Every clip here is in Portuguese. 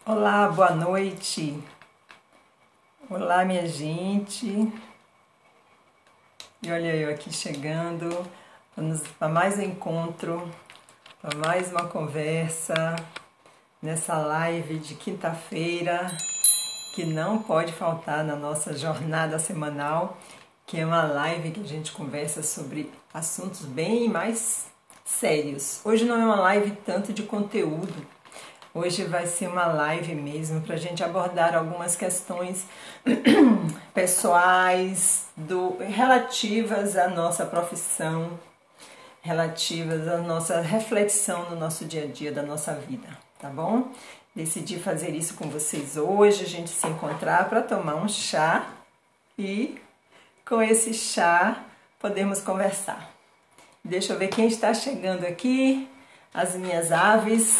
Olá, boa noite. Olá, minha gente. E olha eu aqui chegando para mais um encontro, para mais uma conversa nessa live de quinta-feira que não pode faltar na nossa jornada semanal, que é uma live que a gente conversa sobre assuntos bem mais sérios. Hoje não é uma live tanto de conteúdo. Hoje vai ser uma live mesmo para a gente abordar algumas questões pessoais relativas à nossa profissão, relativas à nossa reflexão no nosso dia a dia da nossa vida, tá bom? Decidi fazer isso com vocês hoje, a gente se encontrar para tomar um chá e com esse chá podemos conversar. Deixa eu ver quem está chegando aqui, as minhas aves.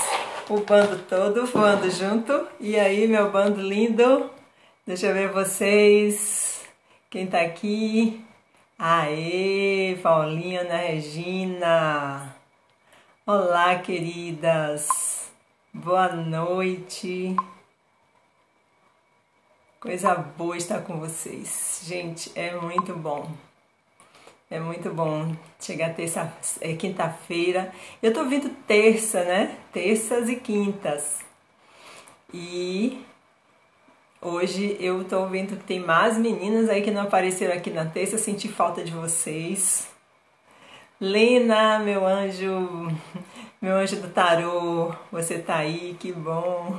O bando todo voando junto. E aí, meu bando lindo? Deixa eu ver vocês. Quem tá aqui? Aê, Paulinha, Ana Regina. Olá, queridas. Boa noite. Coisa boa estar com vocês. Gente, é muito bom. É muito bom chegar quinta-feira. Eu tô vindo terça, né? Terças e quintas. E hoje eu tô vendo que tem mais meninas aí que não apareceram aqui na terça. Senti falta de vocês. Lena, meu anjo do tarô, você tá aí, que bom.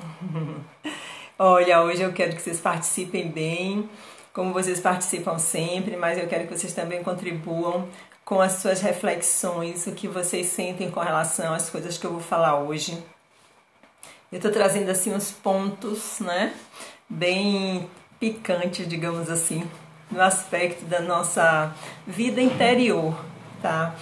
Olha, hoje eu quero que vocês participem bem, como vocês participam sempre, mas eu quero que vocês também contribuam com as suas reflexões, o que vocês sentem com relação às coisas que eu vou falar hoje. Eu tô trazendo assim uns pontos, né, bem picantes, digamos assim, no aspecto da nossa vida interior, tá?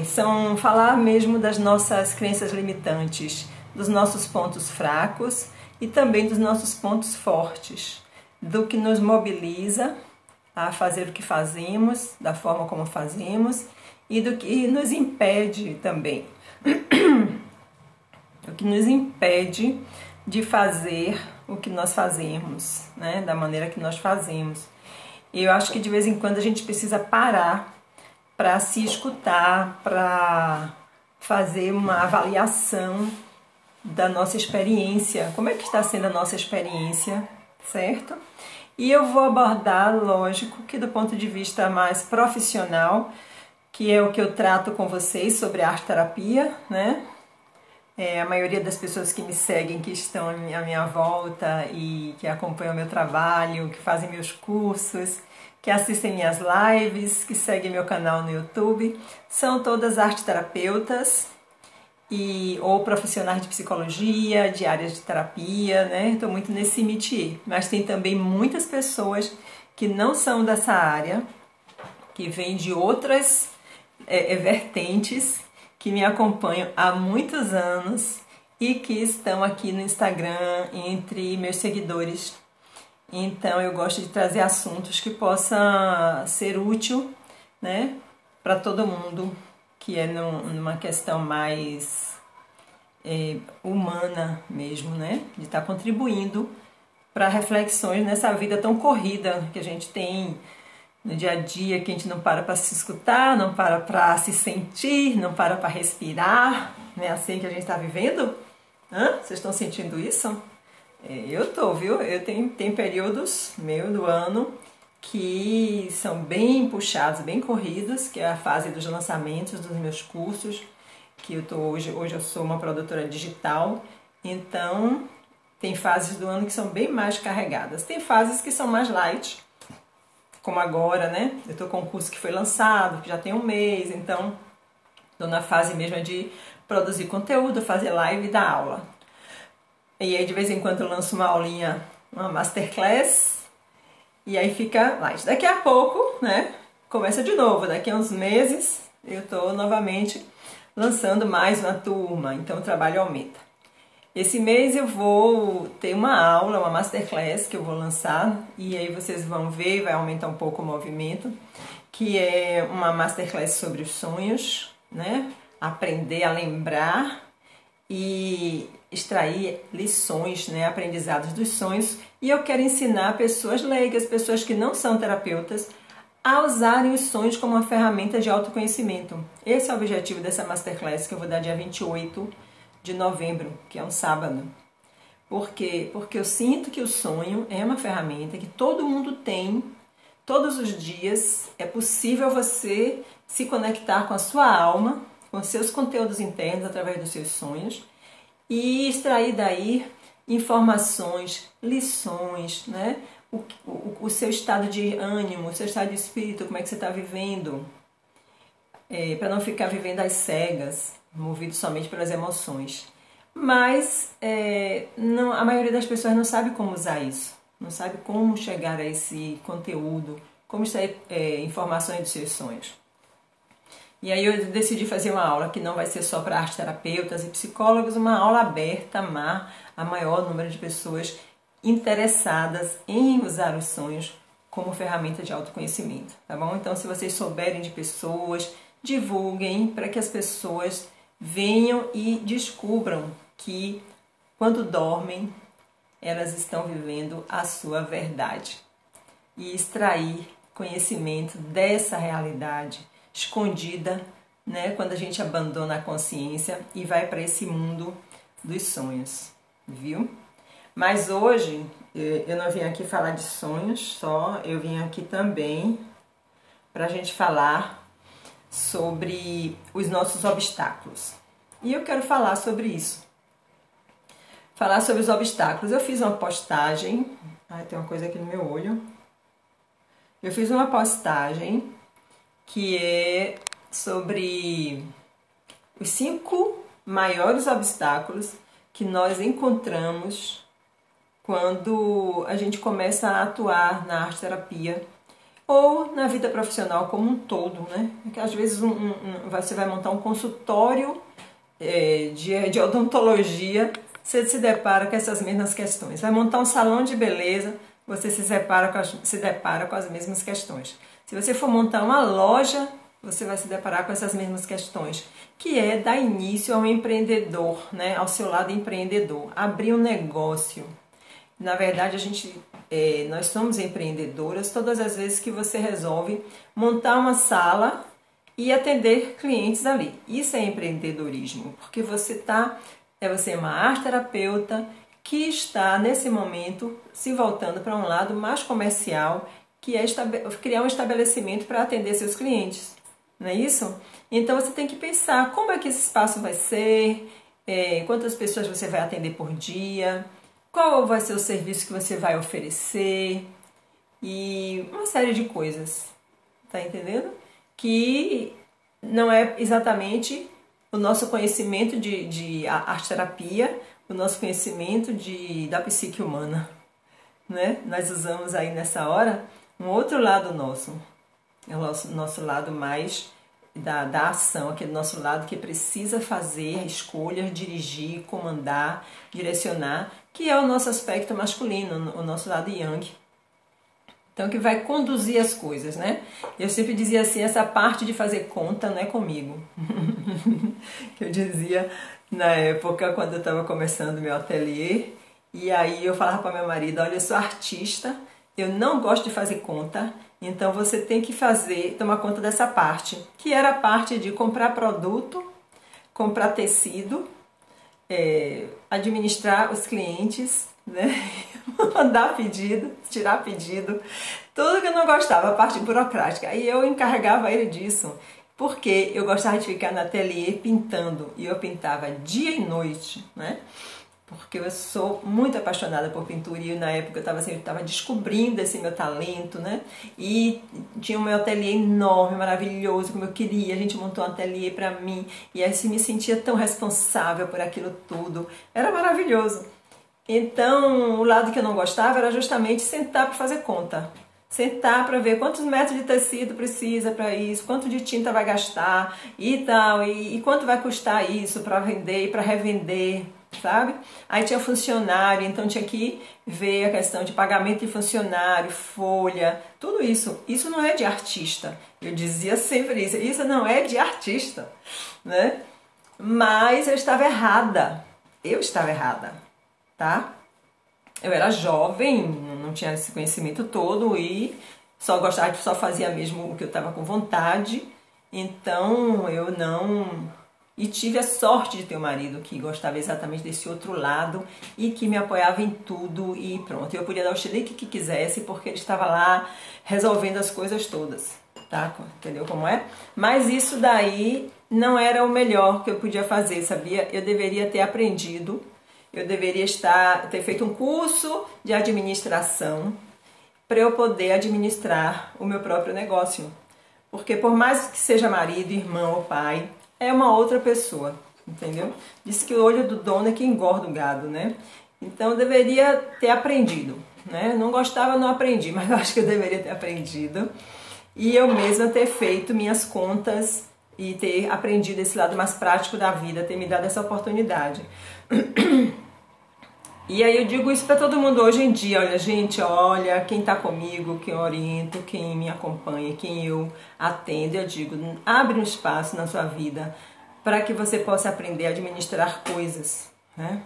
São falar mesmo das nossas crenças limitantes, dos nossos pontos fracos e também dos nossos pontos fortes, do que nos mobiliza a fazer o que fazemos, da forma como fazemos e do que nos impede também. O que nos impede de fazer o que nós fazemos, né? Da maneira que nós fazemos. E eu acho que de vez em quando a gente precisa parar para se escutar, para fazer uma avaliação da nossa experiência. Como é que está sendo a nossa experiência, certo? E eu vou abordar, lógico, que do ponto de vista mais profissional, que é o que eu trato com vocês sobre arte-terapia, né? A maioria das pessoas que me seguem, que estão à minha volta e que acompanham meu trabalho, que fazem meus cursos, que assistem minhas lives, que seguem meu canal no YouTube, são todas arte-terapeutas ou profissionais de psicologia, de áreas de terapia, né? Estou muito nesse métier. Mas tem também muitas pessoas que não são dessa área, que vêm de outras vertentes, que me acompanham há muitos anos e que estão aqui no Instagram entre meus seguidores. Então eu gosto de trazer assuntos que possam ser útil, né, para todo mundo, que é numa questão mais humana mesmo, né? De estar contribuindo para reflexões nessa vida tão corrida que a gente tem no dia a dia, que a gente não para se escutar, não para se sentir, não para respirar. Não é assim que a gente está vivendo? Vocês estão sentindo isso? Eu tô, viu? Eu tenho períodos do ano que são bem puxados, bem corridos, que é a fase dos lançamentos dos meus cursos, que eu tô hoje eu sou uma produtora digital, então tem fases do ano que são bem mais carregadas. Tem fases que são mais light, como agora, né? Eu tô com um curso que foi lançado, que já tem um mês, então tô na fase mesmo de produzir conteúdo, fazer live e dar aula. E aí de vez em quando eu lanço uma aulinha, uma masterclass, e aí fica light. Daqui a pouco, né, começa de novo. Daqui a uns meses eu tô novamente lançando mais uma turma, então o trabalho aumenta. Esse mês eu vou ter uma aula, uma masterclass que eu vou lançar, e aí vocês vão ver, vai aumentar um pouco o movimento, que é uma masterclass sobre os sonhos, né? Aprender a lembrar e extrair lições, né, aprendizados dos sonhos, e eu quero ensinar pessoas leigas, pessoas que não são terapeutas, a usarem os sonhos como uma ferramenta de autoconhecimento. Esse é o objetivo dessa Masterclass que eu vou dar dia 28 de novembro, que é um sábado. Por quê? Porque eu sinto que o sonho é uma ferramenta que todo mundo tem, todos os dias. É possível você se conectar com a sua alma, com seus conteúdos internos através dos seus sonhos e extrair daí informações, lições, né? O seu estado de ânimo, o seu estado de espírito, como é que você está vivendo, para não ficar vivendo às cegas, movido somente pelas emoções. Mas não, a maioria das pessoas não sabe como usar isso, não sabe como chegar a esse conteúdo, como extrair informações dos seus sonhos. E aí eu decidi fazer uma aula que não vai ser só para arteterapeutas e psicólogos, uma aula aberta a maior número de pessoas interessadas em usar os sonhos como ferramenta de autoconhecimento, tá bom? Então, se vocês souberem de pessoas, divulguem para que as pessoas venham e descubram que quando dormem, elas estão vivendo a sua verdade e extrair conhecimento dessa realidade escondida, né, quando a gente abandona a consciência e vai para esse mundo dos sonhos, viu? Mas hoje eu não vim aqui falar de sonhos só, eu vim aqui também para a gente falar sobre os nossos obstáculos. E eu quero falar sobre isso. Falar sobre os obstáculos. Eu fiz uma postagem. Ai, tem uma coisa aqui no meu olho. Eu fiz uma postagem que é sobre os 5 maiores obstáculos que nós encontramos quando a gente começa a atuar na arte-terapia ou na vida profissional como um todo, né? Porque às vezes você vai montar um consultório de odontologia, você se depara com essas mesmas questões. Vai montar um salão de beleza, você se depara com as mesmas questões. Se você for montar uma loja, você vai se deparar com essas mesmas questões, que é dar início ao empreendedor, né? Ao seu lado empreendedor, abrir um negócio. Na verdade, nós somos empreendedoras todas as vezes que você resolve montar uma sala e atender clientes ali. Isso é empreendedorismo, porque você é uma arte-terapeuta que está, nesse momento, se voltando para um lado mais comercial, que é criar um estabelecimento para atender seus clientes, não é isso? Então você tem que pensar como é que esse espaço vai ser, quantas pessoas você vai atender por dia, qual vai ser o serviço que você vai oferecer e uma série de coisas, tá entendendo? Que não é exatamente o nosso conhecimento de arte-terapia, o nosso conhecimento da psique humana, né? Nós usamos aí nessa hora um outro lado nosso, é o nosso lado mais da ação, aquele nosso lado que precisa fazer escolhas, dirigir, comandar, direcionar, que é o nosso aspecto masculino, o nosso lado yang. Então, que vai conduzir as coisas, né? Eu sempre dizia assim, essa parte de fazer conta não é comigo. Que eu dizia na época, quando eu estava começando meu ateliê, e aí eu falava para meu marido, olha, eu sou artista, eu não gosto de fazer conta, então você tem que tomar conta dessa parte, que era a parte de comprar produto, comprar tecido, administrar os clientes, né? Mandar pedido, tirar pedido, tudo que eu não gostava, a parte burocrática. Aí eu encarregava ele disso, porque eu gostava de ficar no ateliê pintando, e eu pintava dia e noite, né? Porque eu sou muito apaixonada por pintura e na época eu estava descobrindo esse meu talento, né? E tinha um meu ateliê enorme, maravilhoso, como eu queria. A gente montou um ateliê para mim e assim me sentia tão responsável por aquilo tudo. Era maravilhoso. Então, o lado que eu não gostava era justamente sentar para fazer conta. Sentar para ver quantos metros de tecido precisa para isso, quanto de tinta vai gastar e tal, e quanto vai custar isso para vender e para revender, sabe? Aí tinha funcionário, então tinha que ver a questão de pagamento de funcionário, folha, tudo isso. Isso não é de artista. Eu dizia sempre isso não é de artista, né? Mas eu estava errada. eu estava errada, tá? Eu era jovem, não tinha esse conhecimento todo e só fazia mesmo o que eu estava com vontade. Então eu não... E tive a sorte de ter um marido que gostava exatamente desse outro lado e que me apoiava em tudo e pronto. Eu podia dar o chilique que quisesse porque ele estava lá resolvendo as coisas todas, tá? Entendeu como é? Mas isso daí não era o melhor que eu podia fazer, sabia? Eu deveria ter aprendido, eu deveria ter feito um curso de administração para eu poder administrar o meu próprio negócio. Porque por mais que seja marido, irmão ou pai, é uma outra pessoa, entendeu? Diz que o olho do dono é que engorda o gado, né? Então eu deveria ter aprendido, né? Não gostava, não aprendi, mas eu acho que eu deveria ter aprendido. E eu mesma ter feito minhas contas e ter aprendido esse lado mais prático da vida, ter me dado essa oportunidade. E aí eu digo isso para todo mundo hoje em dia, olha gente, olha, quem tá comigo, quem eu oriento, quem me acompanha, quem eu atendo, eu digo, abre um espaço na sua vida para que você possa aprender a administrar coisas, né?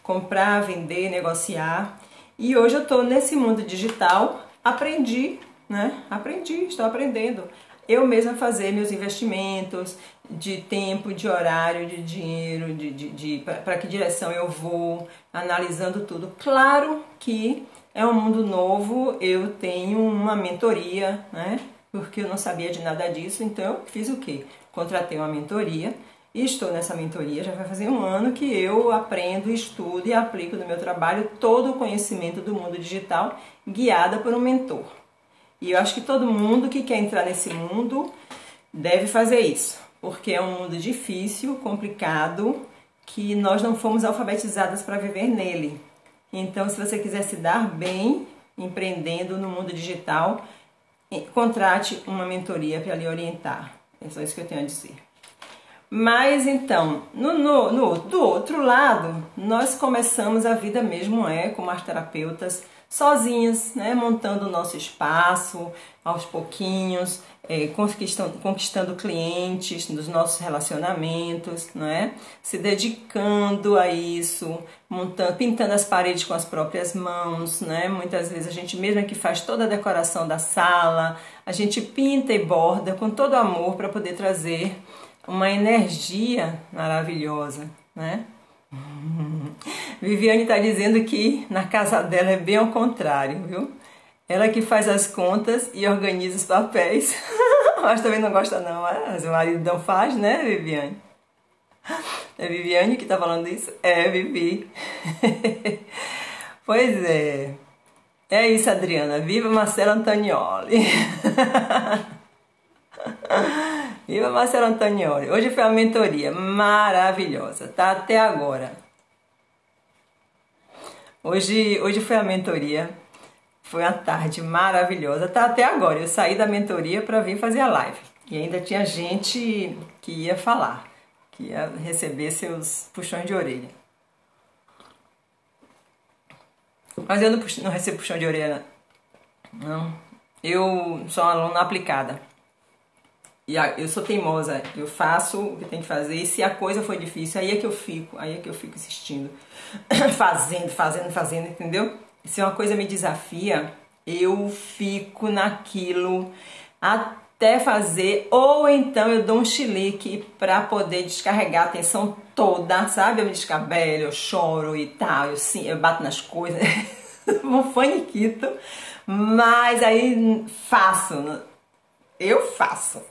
Comprar, vender, negociar. E hoje eu tô nesse mundo digital, aprendi, né? Estou aprendendo. Eu mesma fazer meus investimentos de tempo, de horário, de dinheiro, para que direção eu vou, analisando tudo. Claro que é um mundo novo, eu tenho uma mentoria, né? Porque eu não sabia de nada disso, então eu fiz o quê? Contratei uma mentoria e estou nessa mentoria, já vai fazer um ano que eu aprendo, estudo e aplico no meu trabalho todo o conhecimento do mundo digital, guiada por um mentor. E eu acho que todo mundo que quer entrar nesse mundo deve fazer isso, porque é um mundo difícil, complicado, que nós não fomos alfabetizadas para viver nele. Então, se você quiser se dar bem empreendendo no mundo digital, contrate uma mentoria para lhe orientar. É só isso que eu tenho a dizer. Mas então, do outro lado, nós começamos a vida mesmo como as terapeutas, sozinhas, né, montando o nosso espaço, aos pouquinhos, conquistando clientes nos nossos relacionamentos, né, se dedicando a isso, pintando as paredes com as próprias mãos, né, muitas vezes a gente mesma que faz toda a decoração da sala, a gente pinta e borda com todo amor para poder trazer uma energia maravilhosa, né? Viviane está dizendo que na casa dela é bem ao contrário, viu? Ela que faz as contas e organiza os papéis. Mas também não gosta não, mas o marido não faz, né, Viviane? É Viviane que está falando isso? É, Vivi. Pois é. É isso, Adriana. Viva Marcelo Antonioli. Viva Marcelo Antonioli. Hoje foi uma mentoria maravilhosa, tá? Até agora. Hoje foi a mentoria. Foi uma tarde maravilhosa, tá? Até agora. Eu saí da mentoria para vir fazer a live. E ainda tinha gente que ia falar, que ia receber seus puxões de orelha. Mas eu não recebo puxão de orelha, não. Eu sou uma aluna aplicada. E eu sou teimosa, eu faço o que tem que fazer, e se a coisa for difícil, aí é que eu fico insistindo, fazendo, entendeu? Se uma coisa me desafia, eu fico naquilo até fazer, ou então eu dou um chilique pra poder descarregar a atenção toda, sabe? Eu me descabelo, eu choro e tal, eu bato nas coisas, um faniquito, mas aí eu faço.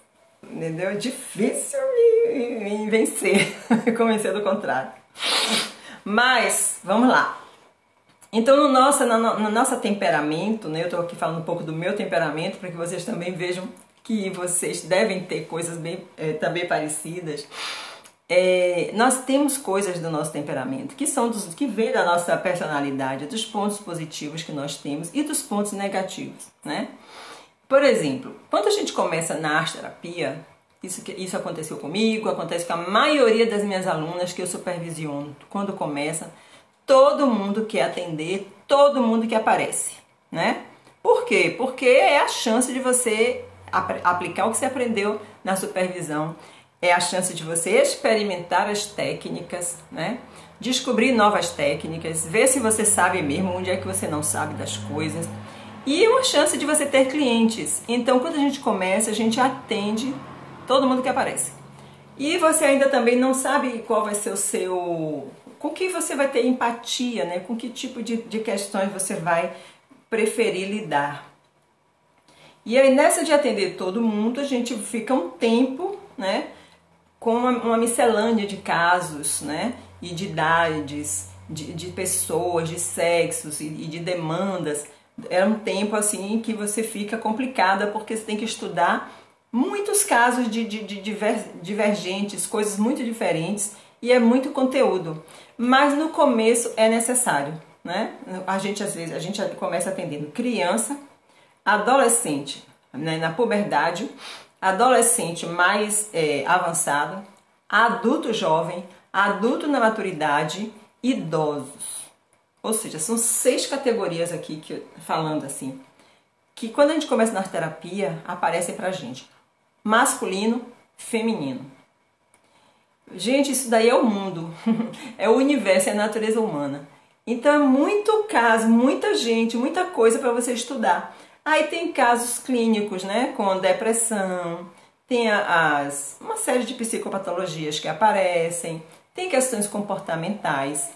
Entendeu? É difícil me vencer, me convencer do contrário. Mas, vamos lá. Então, no nosso temperamento, né, eu estou aqui falando um pouco do meu temperamento, para que vocês também vejam que vocês devem ter coisas também parecidas. Nós temos coisas do nosso temperamento que vêm da nossa personalidade, dos pontos positivos que nós temos e dos pontos negativos, né? Por exemplo, quando a gente começa na arte terapia, isso aconteceu comigo, acontece com a maioria das minhas alunas que eu supervisiono. Quando começa, todo mundo quer atender, todo mundo que aparece, né? Por quê? Porque é a chance de você aplicar o que você aprendeu na supervisão, é a chance de você experimentar as técnicas, né? descobrir novas técnicas, ver se você sabe mesmo onde é que você não sabe das coisas. E uma chance de você ter clientes. Então, quando a gente começa, a gente atende todo mundo que aparece. E você ainda também não sabe qual vai ser o seu... com que você vai ter empatia, né? Com que tipo de questões você vai preferir lidar. E aí, nessa de atender todo mundo, a gente fica um tempo, né? Com uma miscelânea de casos, né? E de idades, de pessoas, de sexos e de demandas. É um tempo assim que você fica complicada porque você tem que estudar muitos casos de divergentes, coisas muito diferentes e é muito conteúdo. Mas no começo é necessário, né? Às vezes a gente começa atendendo criança, adolescente, né, na puberdade, adolescente mais avançado, adulto jovem, adulto na maturidade, idosos. Ou seja, são 6 categorias aqui, falando assim, que quando a gente começa na terapia, aparecem pra gente. Masculino, feminino. Gente, isso daí é o mundo, é o universo, é a natureza humana. Então é muito caso, muita gente, muita coisa para você estudar. Aí tem casos clínicos, né, com depressão, tem uma série de psicopatologias que aparecem, tem questões comportamentais.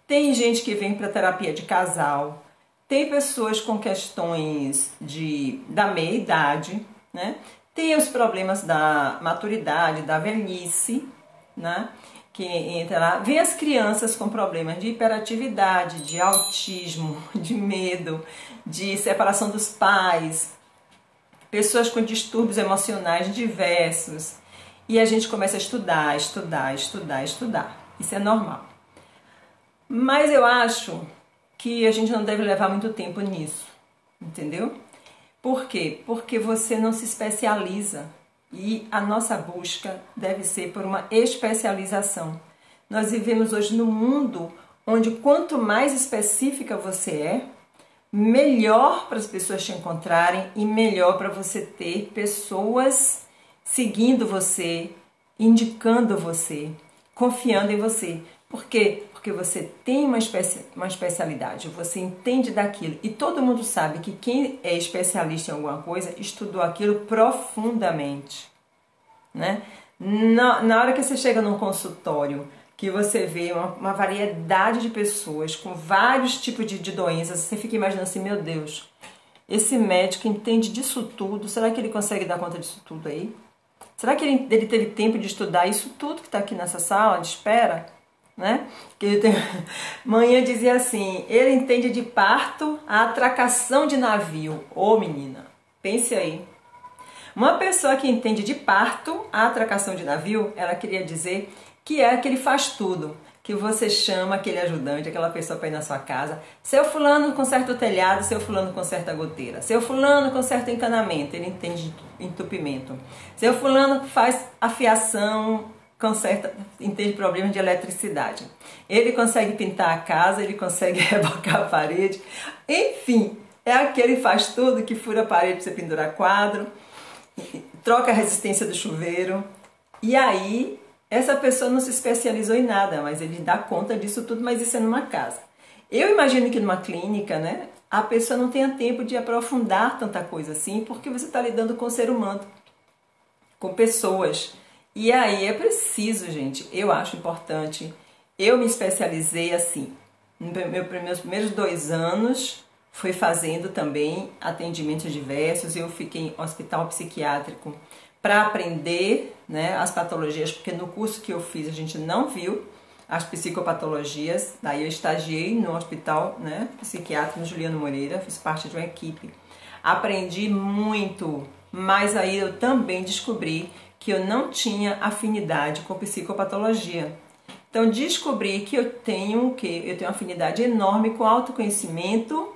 Tem gente que vem para terapia de casal, tem pessoas com questões da meia-idade, né? Tem os problemas da maturidade, da velhice, né? Que entra lá. Vem as crianças com problemas de hiperatividade, de autismo, de medo, de separação dos pais, pessoas com distúrbios emocionais diversos. E a gente começa a estudar. Isso é normal. Mas eu acho que a gente não deve levar muito tempo nisso, entendeu? Por quê? Porque você não se especializa e a nossa busca deve ser por uma especialização. Nós vivemos hoje num mundo onde quanto mais específica você é, melhor para as pessoas te encontrarem e melhor para você ter pessoas seguindo você, indicando você, confiando em você. Por quê? Porque você tem uma especialidade, você entende daquilo. E todo mundo sabe que quem é especialista em alguma coisa estudou aquilo profundamente, né? Na hora que você chega num consultório, que você vê uma variedade de pessoas com vários tipos de doenças, você fica imaginando assim, meu Deus, esse médico entende disso tudo, será que ele consegue dar conta disso tudo aí? Será que ele teve tempo de estudar isso tudo que está aqui nessa sala de espera? Né? Manhã dizia assim, ele entende de parto a atracação de navio. Ô menina, pense aí. Uma pessoa que entende de parto a atracação de navio, ela queria dizer que é que ele faz tudo, que você chama aquele ajudante, aquela pessoa para ir na sua casa, seu fulano conserta o telhado, seu fulano conserta a goteira, seu fulano conserta o encanamento, ele entende de entupimento, seu fulano faz a fiação, entende problemas de eletricidade. Ele consegue pintar a casa, ele consegue rebocar a parede. Enfim, é aquele que faz tudo, que fura a parede para você pendurar quadro, troca a resistência do chuveiro. E aí, essa pessoa não se especializou em nada, mas ele dá conta disso tudo, mas isso é numa casa. Eu imagino que numa clínica, né, a pessoa não tenha tempo de aprofundar tanta coisa assim, porque você está lidando com o ser humano, com pessoas. E aí é preciso, gente, eu acho importante. Eu me especializei assim, meus primeiros 2 anos fui fazendo também atendimentos diversos. Eu fiquei em hospital psiquiátrico para aprender, né, as patologias, porque no curso que eu fiz a gente não viu as psicopatologias. Daí eu estagiei no hospital, né, psiquiátrico no Juliano Moreira, fiz parte de uma equipe. Aprendi muito, mas aí eu também descobri que eu não tinha afinidade com psicopatologia. Então descobri que eu tenho uma afinidade enorme com autoconhecimento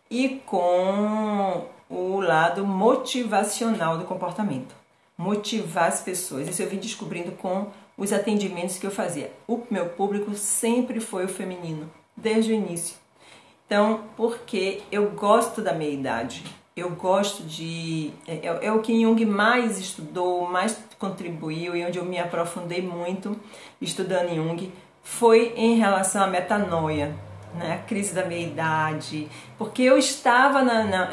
e com o lado motivacional do comportamento. Motivar as pessoas. Isso eu vim descobrindo com os atendimentos que eu fazia. O meu público sempre foi o feminino, desde o início. Então, porque eu gosto da meia-idade. Eu gosto é o que Jung mais estudou, mais contribuiu e onde eu me aprofundei muito estudando Jung, foi em relação à metanoia, né? A crise da meia-idade, porque eu estava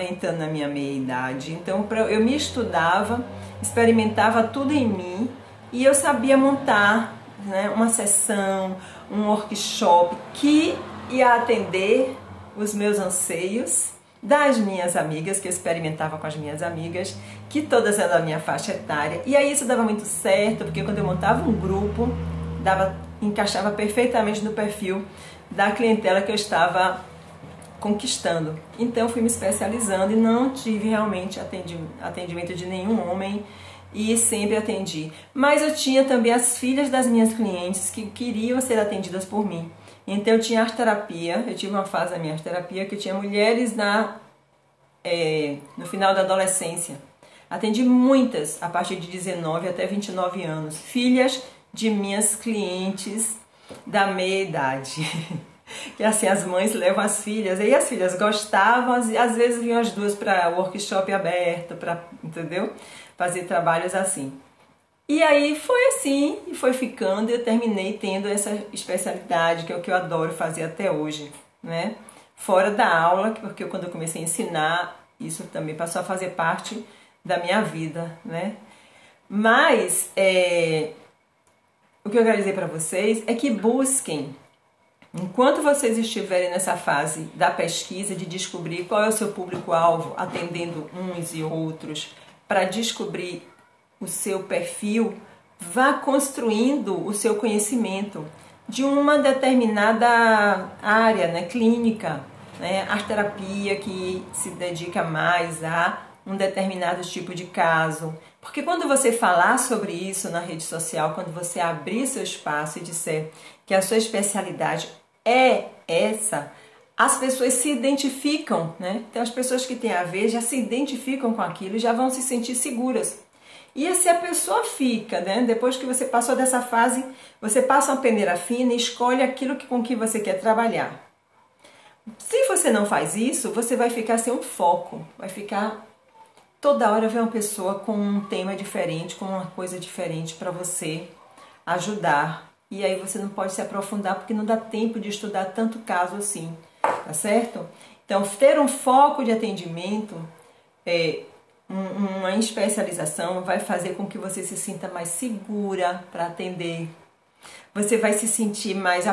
entrando na minha meia-idade, então eu me estudava, experimentava tudo em mim e eu sabia montar, né, uma sessão, um workshop que ia atender os meus anseios das minhas amigas, que eu experimentava com as minhas amigas, que todas eram da minha faixa etária. E aí isso dava muito certo, porque quando eu montava um grupo, encaixava perfeitamente no perfil da clientela que eu estava conquistando. Então eu fui me especializando e não tive realmente atendimento de nenhum homem e sempre atendi. Mas eu tinha também as filhas das minhas clientes que queriam ser atendidas por mim. Então eu tinha arte-terapia, eu tive uma fase da minha arte-terapia que eu tinha mulheres no final da adolescência. Atendi muitas a partir de 19 até 29 anos, filhas de minhas clientes da meia-idade. E assim, as mães levam as filhas, e as filhas gostavam, às vezes vinham as duas para workshop aberto, entendeu? Fazer trabalhos assim. E aí foi assim, e foi ficando, e eu terminei tendo essa especialidade, que é o que eu adoro fazer até hoje, né? Fora da aula, porque quando eu comecei a ensinar, isso também passou a fazer parte da minha vida, né? Mas, o que eu quero dizer para vocês é que busquem, enquanto vocês estiverem nessa fase da pesquisa, de descobrir qual é o seu público-alvo, atendendo uns e outros, para descobrir o seu perfil, vá construindo o seu conhecimento de uma determinada área, né, clínica, né, arte-terapia que se dedica mais a um determinado tipo de caso. Porque quando você falar sobre isso na rede social, quando você abrir seu espaço e disser que a sua especialidade é essa, as pessoas se identificam, né? Então as pessoas que têm a ver já se identificam com aquilo e já vão se sentir seguras. E se a pessoa fica, né? Depois que você passou dessa fase, você passa uma peneira fina e escolhe aquilo com que você quer trabalhar. Se você não faz isso, você vai ficar sem um foco, vai ficar toda hora ver uma pessoa com um tema diferente, com uma coisa diferente para você ajudar. E aí você não pode se aprofundar porque não dá tempo de estudar tanto caso assim, tá certo? Então, ter um foco de atendimento, uma especialização vai fazer com que você se sinta mais segura para atender. Você vai se sentir mais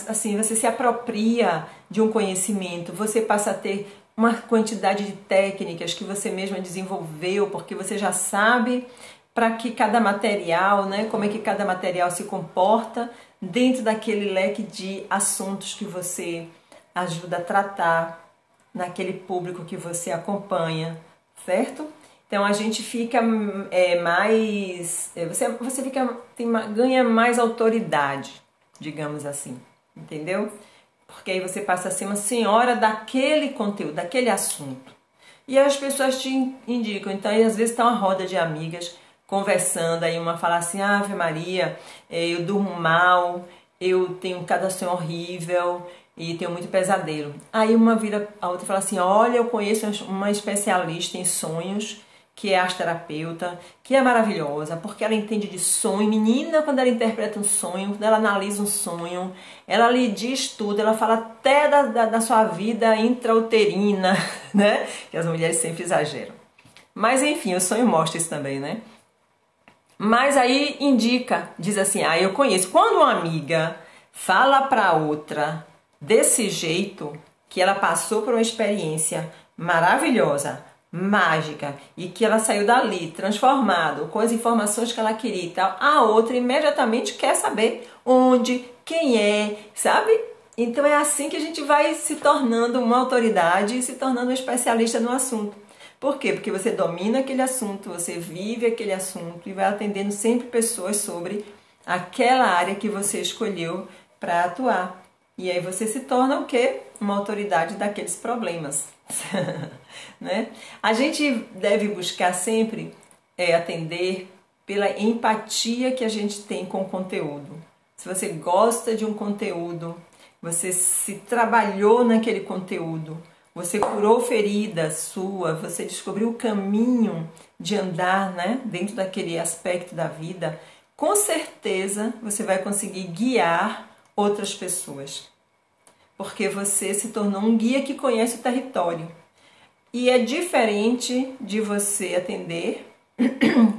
assim, você se apropria de um conhecimento, você passa a ter uma quantidade de técnicas que você mesma desenvolveu, porque você já sabe para que cada material, né, como é que cada material se comporta dentro daquele leque de assuntos que você ajuda a tratar naquele público que você acompanha, certo? Então a gente fica você ganha mais autoridade, digamos assim, entendeu? Porque aí você passa a ser uma senhora daquele conteúdo, daquele assunto. E as pessoas te indicam. Então, aí, às vezes está uma roda de amigas conversando, aí uma fala assim, Ave Maria, eu durmo mal, eu tenho cada sonho horrível e tenho muito pesadelo. Aí uma vira a outra e fala assim, olha, eu conheço uma especialista em sonhos, que é arte-terapeuta, que é maravilhosa, porque ela entende de sonho. Menina, quando ela interpreta um sonho, quando ela analisa um sonho, ela lhe diz tudo, ela fala até da sua vida intrauterina, né? Que as mulheres sempre exageram. Mas enfim, o sonho mostra isso também, né? Mas aí indica, diz assim, eu conheço. Quando uma amiga fala para outra desse jeito, que ela passou por uma experiência maravilhosa, mágica, e que ela saiu dali transformada, com as informações que ela queria e tal, a outra imediatamente quer saber onde, quem é, sabe? Então é assim que a gente vai se tornando uma autoridade e se tornando um especialista no assunto. Por quê? Porque você domina aquele assunto, você vive aquele assunto e vai atendendo sempre pessoas sobre aquela área que você escolheu para atuar. E aí você se torna o quê? Uma autoridade daqueles problemas. Né? A gente deve buscar sempre atender pela empatia que a gente tem com o conteúdo. Se você gosta de um conteúdo, você se trabalhou naquele conteúdo, você curou ferida sua, você descobriu o caminho de andar, né, dentro daquele aspecto da vida, com certeza você vai conseguir guiar outras pessoas. Porque você se tornou um guia que conhece o território. E é diferente de você atender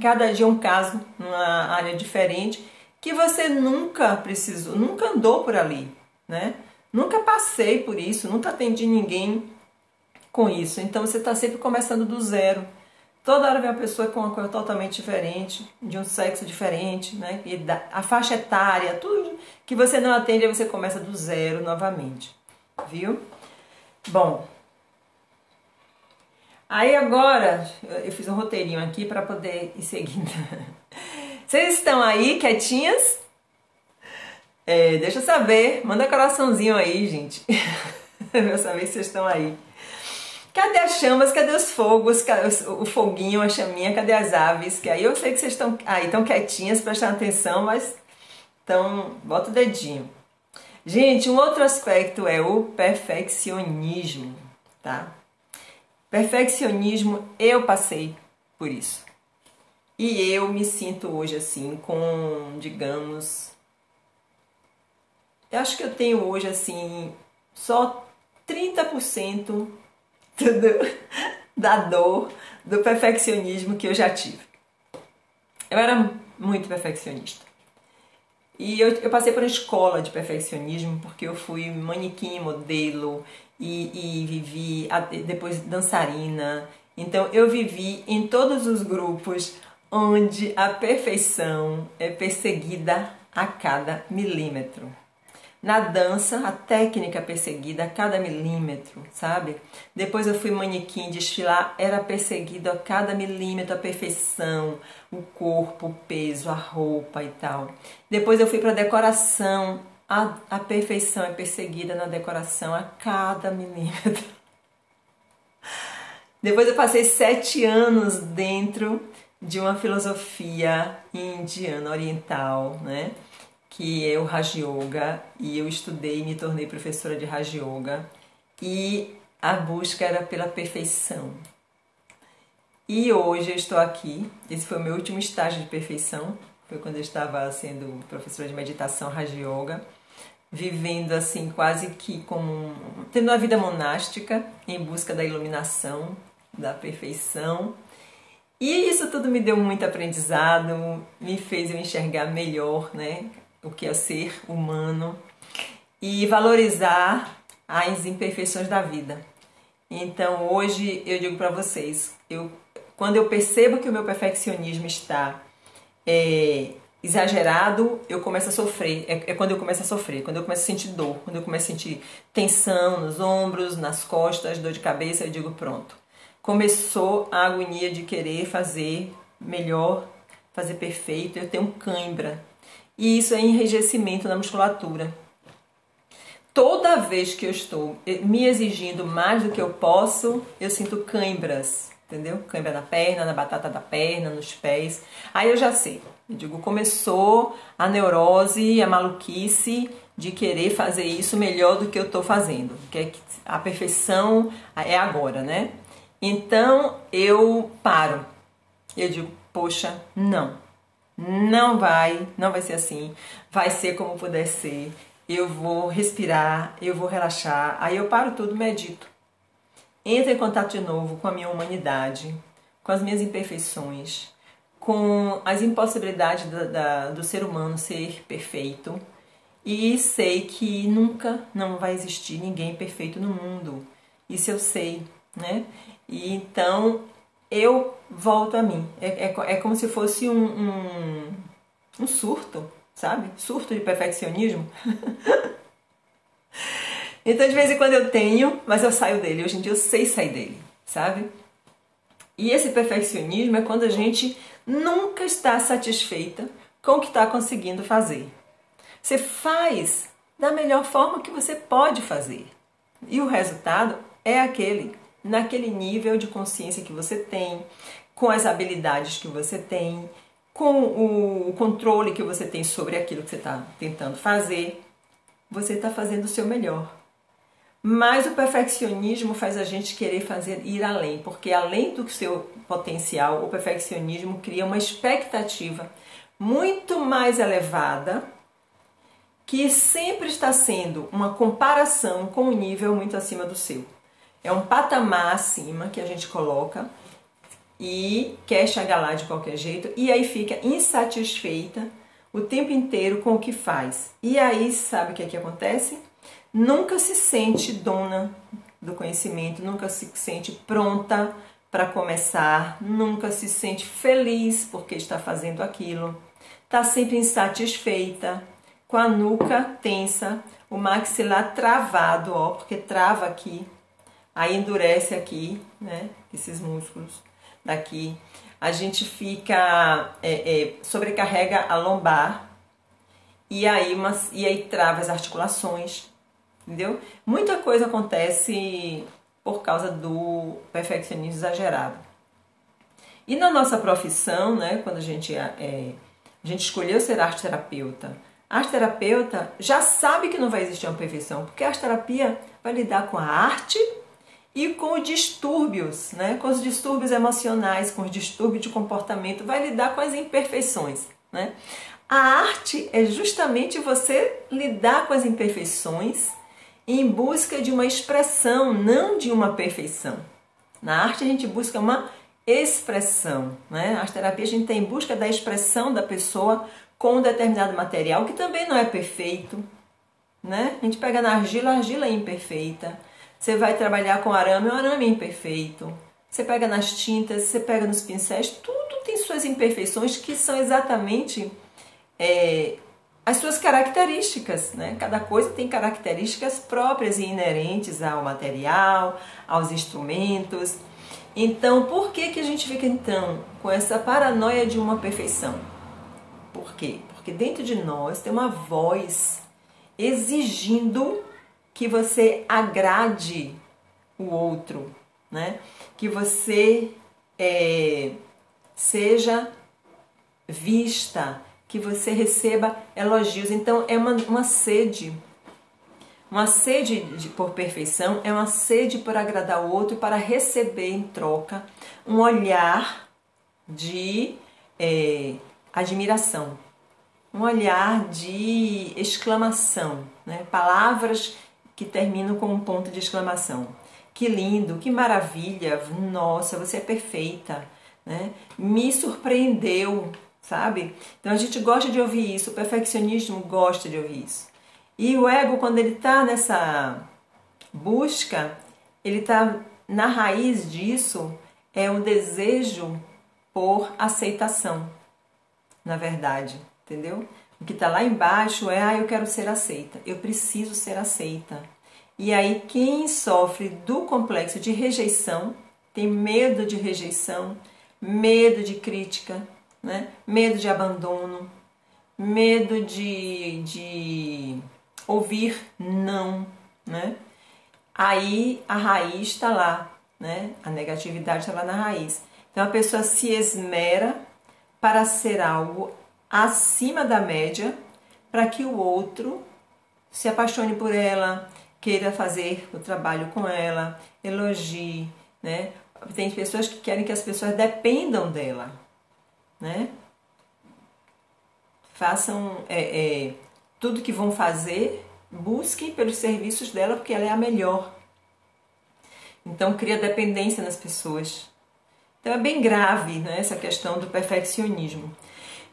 cada dia um caso numa área diferente que você nunca precisou, nunca andou por ali, né? Nunca passei por isso, nunca atendi ninguém com isso. Então você está sempre começando do zero. Toda hora vem uma pessoa com uma coisa totalmente diferente, de um sexo diferente, né? E a faixa etária, tudo que você não atende, aí você começa do zero novamente, viu? Bom, aí agora eu fiz um roteirinho aqui para poder ir seguindo. Vocês estão aí quietinhas? Deixa eu saber, manda coraçãozinho aí, gente. Eu saber se vocês estão aí. Cadê as chamas? Cadê os fogos? Cadê o foguinho, a chaminha? Cadê as aves? Que aí eu sei que vocês estão aí, estão quietinhas, prestando atenção, mas então bota o dedinho. Gente, um outro aspecto é o perfeccionismo, tá? Perfeccionismo, eu passei por isso. E eu me sinto hoje assim com, digamos, eu acho que eu tenho hoje assim só 30% da dor do perfeccionismo que eu já tive. Eu era muito perfeccionista. E eu passei por uma escola de perfeccionismo porque eu fui manequim, modelo e vivi depois dançarina. Então eu vivi em todos os grupos onde a perfeição é perseguida a cada milímetro. Na dança, a técnica é perseguida a cada milímetro, sabe? Depois eu fui manequim, desfilar, era perseguido a cada milímetro, a perfeição, o corpo, o peso, a roupa e tal. Depois eu fui para decoração, a perfeição é perseguida na decoração a cada milímetro. Depois eu passei 7 anos dentro de uma filosofia indiana, oriental, né? Que é o Raja Yoga, e eu estudei e me tornei professora de Raja Yoga, e a busca era pela perfeição. E hoje eu estou aqui, esse foi o meu último estágio de perfeição, foi quando eu estava sendo professora de meditação Raja Yoga, vivendo assim quase que como tendo uma vida monástica em busca da iluminação, da perfeição. E isso tudo me deu muito aprendizado, me fez eu enxergar melhor, né, o que é ser humano e valorizar as imperfeições da vida. Então hoje eu digo para vocês, quando eu percebo que o meu perfeccionismo está exagerado, eu começo a sofrer. É quando eu começo a sofrer, quando eu começo a sentir dor, quando eu começo a sentir tensão nos ombros, nas costas, dor de cabeça, eu digo pronto. Começou a agonia de querer fazer melhor, fazer perfeito, eu tenho cãibra. E isso é enrijecimento na musculatura. Toda vez que eu estou me exigindo mais do que eu posso, eu sinto cãibras, entendeu? Cãibra na perna, na batata da perna, nos pés. Aí eu já sei. Eu digo, começou a neurose, a maluquice de querer fazer isso melhor do que eu estou fazendo. Que a perfeição é agora, né? Então eu paro. Eu digo, poxa, não vai ser assim, vai ser como puder ser, eu vou respirar, eu vou relaxar, aí eu paro tudo, medito. Entro em contato de novo com a minha humanidade, com as minhas imperfeições, com as impossibilidades do ser humano ser perfeito, e sei que nunca não vai existir ninguém perfeito no mundo, isso eu sei, né? E então eu volto a mim. É como se fosse um surto, sabe? Surto de perfeccionismo. Então, de vez em quando eu tenho, mas eu saio dele. Hoje em dia eu sei sair dele, sabe? E esse perfeccionismo é quando a gente nunca está satisfeita com o que está conseguindo fazer. Você faz da melhor forma que você pode fazer. E o resultado é naquele nível de consciência que você tem, com as habilidades que você tem, com o controle que você tem sobre aquilo que você está tentando fazer. Você está fazendo o seu melhor. Mas o perfeccionismo faz a gente querer ir além, porque além do seu potencial, o perfeccionismo cria uma expectativa muito mais elevada que sempre está sendo uma comparação com um nível muito acima do seu. É um patamar acima que a gente coloca e quer chegar lá de qualquer jeito, e aí fica insatisfeita o tempo inteiro com o que faz. E aí, sabe o que é que acontece? Nunca se sente dona do conhecimento, nunca se sente pronta para começar, nunca se sente feliz porque está fazendo aquilo, está sempre insatisfeita, com a nuca tensa, o maxilar travado, ó, porque trava aqui, aí endurece aqui, né, esses músculos daqui. A gente fica, sobrecarrega a lombar e aí trava as articulações, entendeu? Muita coisa acontece por causa do perfeccionismo exagerado. E na nossa profissão, né, quando a gente escolheu ser arte-terapeuta, a arte-terapeuta já sabe que não vai existir uma perfeição, porque a arte-terapia vai lidar com a arte e com os distúrbios, né? Com os distúrbios emocionais, com os distúrbios de comportamento, vai lidar com as imperfeições, né? A arte é justamente você lidar com as imperfeições em busca de uma expressão, não de uma perfeição. Na arte a gente busca uma expressão, né? Na arte-terapia a gente está em busca da expressão da pessoa com um determinado material, que também não é perfeito, né? A gente pega na argila, a argila é imperfeita. Você vai trabalhar com arame, o arame é imperfeito. Você pega nas tintas, você pega nos pincéis, tudo tem suas imperfeições que são exatamente as suas características, né? Cada coisa tem características próprias e inerentes ao material, aos instrumentos. Então, por que a gente fica então com essa paranoia de uma perfeição? Por quê? Porque dentro de nós tem uma voz exigindo que você agrade o outro, né? Que você seja vista, que você receba elogios. Então é uma sede por perfeição, é uma sede por agradar o outro, para receber em troca um olhar de admiração, um olhar de exclamação, né? Palavras que terminam com um ponto de exclamação. Que lindo, que maravilha, nossa, você é perfeita, né? Me surpreendeu, sabe? Então a gente gosta de ouvir isso, o perfeccionismo gosta de ouvir isso. E o ego, quando ele está nessa busca, ele está na raiz disso, é um desejo por aceitação, na verdade, entendeu? O que está lá embaixo é, eu quero ser aceita, eu preciso ser aceita. E aí quem sofre do complexo de rejeição, tem medo de rejeição, medo de crítica, né? Medo de abandono, medo de ouvir não, né? Aí a raiz está lá, né? A negatividade está lá na raiz. Então a pessoa se esmera para ser algo acima da média, para que o outro se apaixone por ela, queira fazer o trabalho com ela, elogie, né? Tem pessoas que querem que as pessoas dependam dela, né? Façam tudo que vão fazer, busquem pelos serviços dela, porque ela é a melhor. Então cria dependência nas pessoas. Então é bem grave, né, essa questão do perfeccionismo.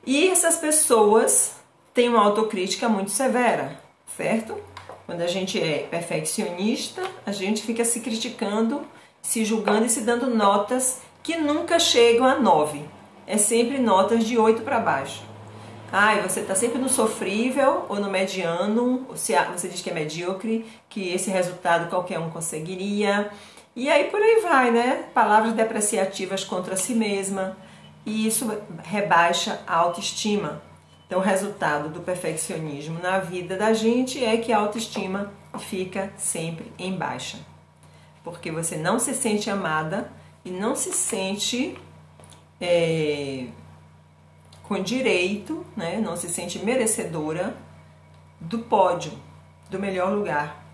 E essas pessoas têm uma autocrítica muito severa, certo? Quando a gente é perfeccionista, a gente fica se criticando, se julgando e se dando notas que nunca chegam a 9. É sempre notas de 8 para baixo. Você está sempre no sofrível ou no mediano, ou se você diz que é medíocre, que esse resultado qualquer um conseguiria. E aí por aí vai, né? Palavras depreciativas contra si mesma. E isso rebaixa a autoestima. Então o resultado do perfeccionismo na vida da gente é que a autoestima fica sempre em baixa. Porque você não se sente amada e não se sente com direito, né? Não se sente merecedora do pódio, do melhor lugar.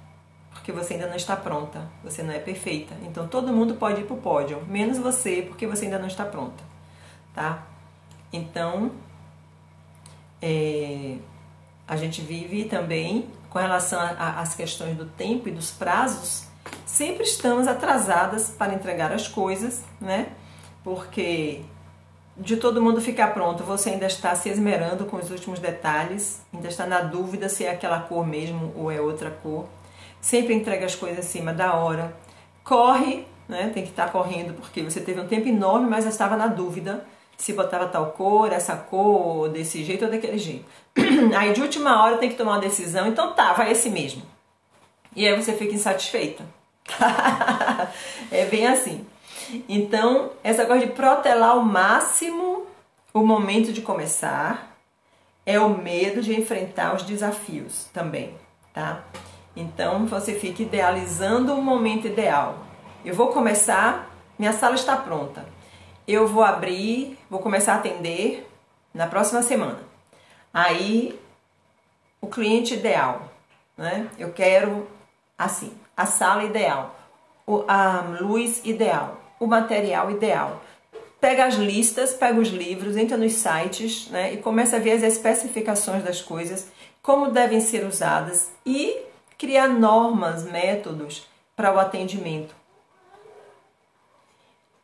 Porque você ainda não está pronta, você não é perfeita. Então todo mundo pode ir para o pódio, menos você, porque você ainda não está pronta, tá? Então, a gente vive também com relação às questões do tempo e dos prazos, sempre estamos atrasadas para entregar as coisas, né? Porque de todo mundo ficar pronto, você ainda está se esmerando com os últimos detalhes, ainda está na dúvida se é aquela cor mesmo ou é outra cor. Sempre entrega as coisas acima da hora. Corre, né? Tem que estar correndo porque você teve um tempo enorme, mas estava na dúvida se botava tal cor, essa cor, desse jeito ou daquele jeito. Aí de última hora tem que tomar uma decisão, então tá, vai esse mesmo. E aí você fica insatisfeita. É bem assim. Então, essa coisa de protelar ao máximo o momento de começar é o medo de enfrentar os desafios também, tá? Então, você fica idealizando o momento ideal. Eu vou começar, minha sala está pronta. Eu vou abrir, vou começar a atender na próxima semana. Aí, o cliente ideal, né? Eu quero, assim, a sala ideal, a luz ideal, o material ideal. Pega as listas, pega os livros, entra nos sites, né? E começa a ver as especificações das coisas, como devem ser usadas e criar normas, métodos para o atendimento.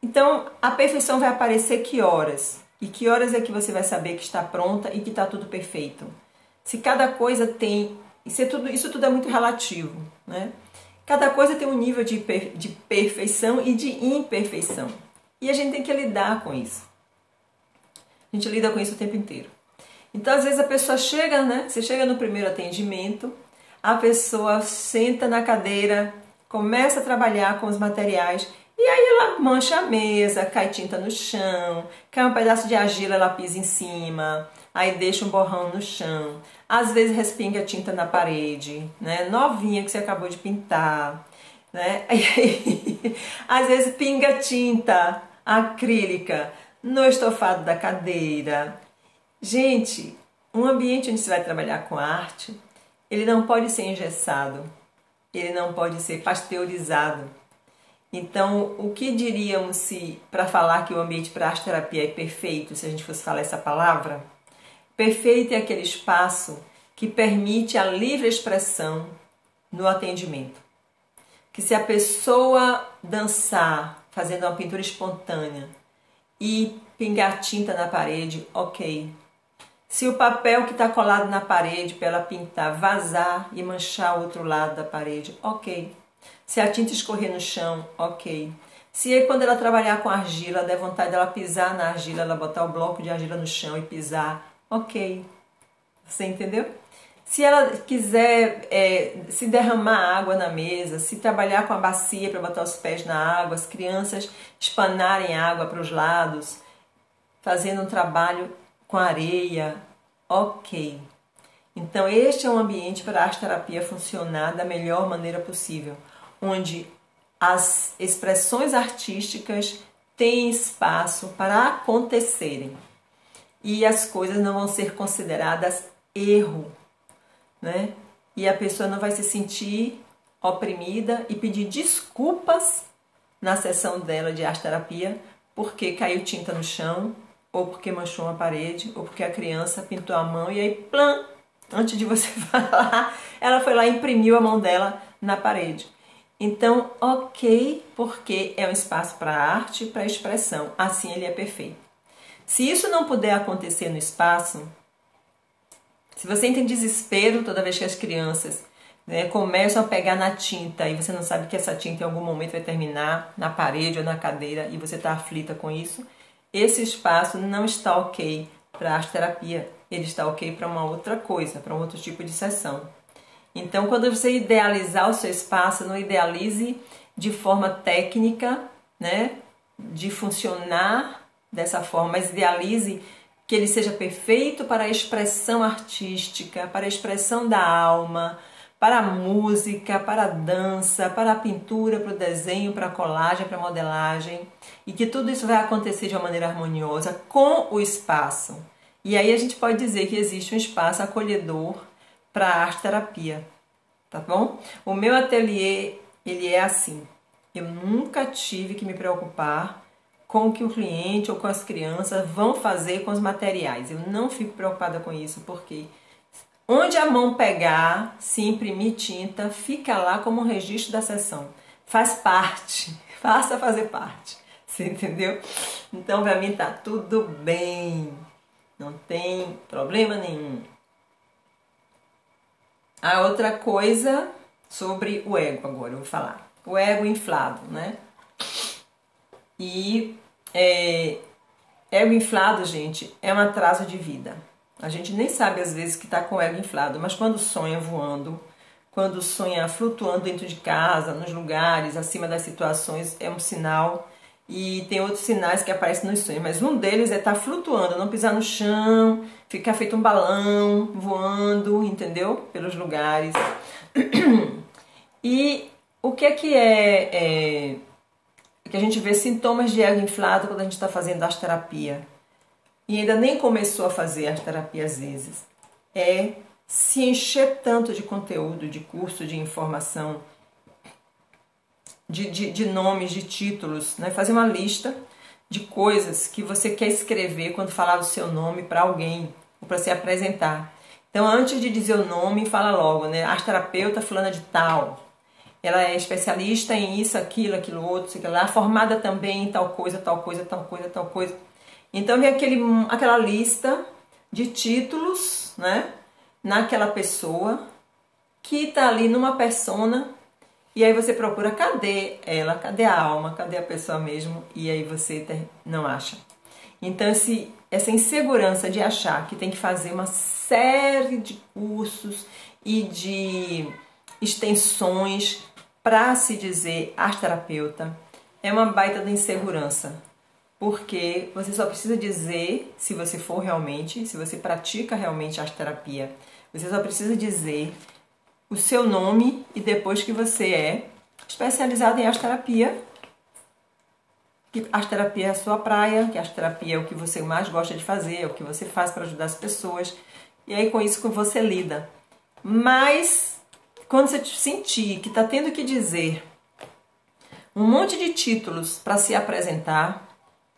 Então, a perfeição vai aparecer que horas? E que horas é que você vai saber que está pronta e que está tudo perfeito? Se cada coisa tem... Isso tudo é muito relativo, né? Cada coisa tem um nível de perfeição e de imperfeição. E a gente tem que lidar com isso. A gente lida com isso o tempo inteiro. Então, às vezes a pessoa chega, né? Você chega no primeiro atendimento, a pessoa senta na cadeira, começa a trabalhar com os materiais... E aí ela mancha a mesa, cai tinta no chão, cai um pedaço de argila, ela pisa em cima, aí deixa um borrão no chão. Às vezes respinga tinta na parede, né? Novinha que você acabou de pintar, né? Aí, às vezes pinga tinta acrílica no estofado da cadeira. Gente, um ambiente onde você vai trabalhar com arte, ele não pode ser engessado, ele não pode ser pasteurizado. Então, o que diríamos se, para falar que o ambiente para arte terapia é perfeito, se a gente fosse falar essa palavra? Perfeito é aquele espaço que permite a livre expressão no atendimento. Que se a pessoa dançar, fazendo uma pintura espontânea e pingar tinta na parede, ok. Se o papel que está colado na parede para ela pintar vazar e manchar o outro lado da parede, ok. Se a tinta escorrer no chão, ok. Se quando ela trabalhar com argila, der vontade dela pisar na argila, ela botar o bloco de argila no chão e pisar, ok. Você entendeu? Se ela quiser se derramar água na mesa, se trabalhar com a bacia para botar os pés na água, as crianças espanarem água para os lados, fazendo um trabalho com areia, ok. Então este é um ambiente para a arte terapia funcionar da melhor maneira possível, onde as expressões artísticas têm espaço para acontecerem e as coisas não vão ser consideradas erro, né? E a pessoa não vai se sentir oprimida e pedir desculpas na sessão dela de arte terapia porque caiu tinta no chão, ou porque manchou uma parede, ou porque a criança pintou a mão e aí, plã, antes de você falar, ela foi lá e imprimiu a mão dela na parede. Então, ok, porque é um espaço para arte, para expressão. Assim ele é perfeito. Se isso não puder acontecer no espaço, se você entra em desespero toda vez que as crianças começam a pegar na tinta e você não sabe que essa tinta em algum momento vai terminar na parede ou na cadeira e você está aflita com isso, esse espaço não está ok para arte terapia. Ele está ok para uma outra coisa, para um outro tipo de sessão. Então, quando você idealizar o seu espaço, não idealize de forma técnica, né, de funcionar dessa forma, mas idealize que ele seja perfeito para a expressão artística, para a expressão da alma, para a música, para a dança, para a pintura, para o desenho, para a colagem, para a modelagem, e que tudo isso vai acontecer de uma maneira harmoniosa com o espaço. E aí a gente pode dizer que existe um espaço acolhedor para a arte terapia, tá bom? O meu ateliê, ele é assim. Eu nunca tive que me preocupar com o que o cliente ou com as crianças vão fazer com os materiais. Eu não fico preocupada com isso, porque Onde a mão pegar, se imprimir tinta, fica lá como um registro da sessão. Faz parte, faça fazer parte. Você entendeu? Então, pra mim tá tudo bem. Não tem problema nenhum. A outra coisa sobre o ego agora, eu vou falar. O ego inflado, né? E ego inflado, gente, é um atraso de vida. A gente nem sabe às vezes que está com o ego inflado, mas quando sonha voando, quando sonha flutuando dentro de casa, nos lugares, acima das situações, é um sinal. E tem outros sinais que aparecem nos sonhos, mas um deles é estar flutuando, não pisar no chão, ficar feito um balão, voando, entendeu? Pelos lugares. E o que é que a gente vê sintomas de ego inflado quando a gente está fazendo arte-terapia? E ainda nem começou a fazer arte-terapia às vezes. É se encher tanto de conteúdo, de curso, de informação, de nomes, de títulos, né? Fazer uma lista de coisas que você quer escrever quando falar o seu nome para alguém, ou para se apresentar. Então, antes de dizer o nome, fala logo, né? Arte-terapeuta fulana de tal. Ela é especialista em isso, aquilo, aquilo outro, aquilo lá, formada também em tal coisa, tal coisa, tal coisa, tal coisa. Então, vem aquela lista de títulos, né? Naquela pessoa que está ali numa persona. E aí você procura, cadê ela, cadê a alma, cadê a pessoa mesmo, e aí você não acha. Então essa insegurança de achar que tem que fazer uma série de cursos e de extensões para se dizer arte-terapeuta é uma baita de insegurança. Porque você só precisa dizer, se você for realmente, se você pratica realmente arte-terapia, você só precisa dizer o seu nome e depois que você é especializado em arte-terapia, que arte-terapia é a sua praia, que arte-terapia é o que você mais gosta de fazer, é o que você faz para ajudar as pessoas, e aí com isso que você lida. Mas quando você sentir que está tendo que dizer um monte de títulos para se apresentar,